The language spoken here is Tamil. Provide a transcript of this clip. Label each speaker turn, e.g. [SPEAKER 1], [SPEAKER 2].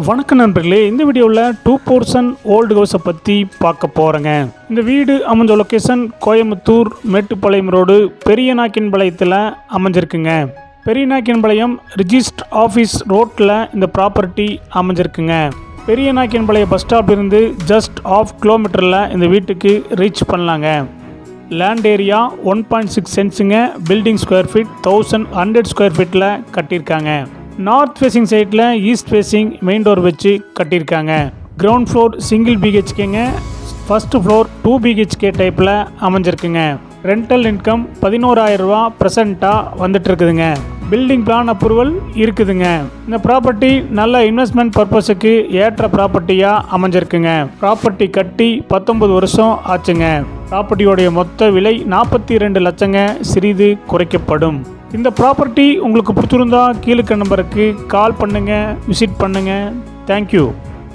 [SPEAKER 1] வணக்கம் நண்பர்களே, இந்த வீடியோவில் 2 போர்ஷன் ஓல்டு ஹவுஸை பற்றி பார்க்க போகிறேங்க. இந்த வீடு அமைஞ்ச லொக்கேஷன் கோயம்புத்தூர் மேட்டுப்பாளையம் ரோடு பெரியநாயக்கன்பாளையத்தில் அமைஞ்சிருக்குங்க. பெரியநாயக்கன்பாளையம் ரிஜிஸ்டர் ஆஃபீஸ் ரோட்டில் இந்த ப்ராப்பர்ட்டி அமைஞ்சிருக்குங்க. பெரியநாயக்கன்பாளையம் பஸ் ஸ்டாப்லேருந்து ஜஸ்ட் 1/2 கிலோமீட்டரில் இந்த வீட்டுக்கு ரீச் பண்ணலாங்க. லேண்ட் ஏரியா 1.6 சென்ட்ஸுங்க. பில்டிங் ஸ்கொயர் ஃபீட் 1100 ஸ்கொயர் ஃபீட்டில் கட்டியிருக்காங்க. நார்த் ஃபேஸிங் சைடில் ஈஸ்ட் ஃபேஸிங் மெயின் டோர் வச்சு கட்டியிருக்காங்க. கிரவுண்ட் ஃப்ளோர் சிங்கிள் பிஹெச்கேங்க. ஃபஸ்ட்டு ஃப்ளோர் 2 பிஹெச்கே டைப்பில் அமைஞ்சிருக்குங்க. ரெண்டல் இன்கம் 11,000 ரூபா ப்ரெசண்ட்டாக வந்துட்டு இருக்குதுங்க. பில்டிங் பிளான் அப்ரூவல் இருக்குதுங்க. இந்த ப்ராப்பர்ட்டி நல்ல இன்வெஸ்ட்மெண்ட் பர்பஸுக்கு ஏற்ற ப்ராப்பர்ட்டியாக அமைஞ்சிருக்குங்க. ப்ராப்பர்ட்டி கட்டி 19 வருஷம் ஆச்சுங்க. ப்ராப்பர்ட்டியோடைய மொத்த விலை 42 லட்சங்க. சிறிது குறைக்கப்படும். இந்த ப்ராப்பர்ட்டி உங்களுக்கு பிடிச்சிருந்தா கீழே நம்பருக்கு கால் பண்ணுங்கள், விசிட் பண்ணுங்கள். தேங்க்யூ.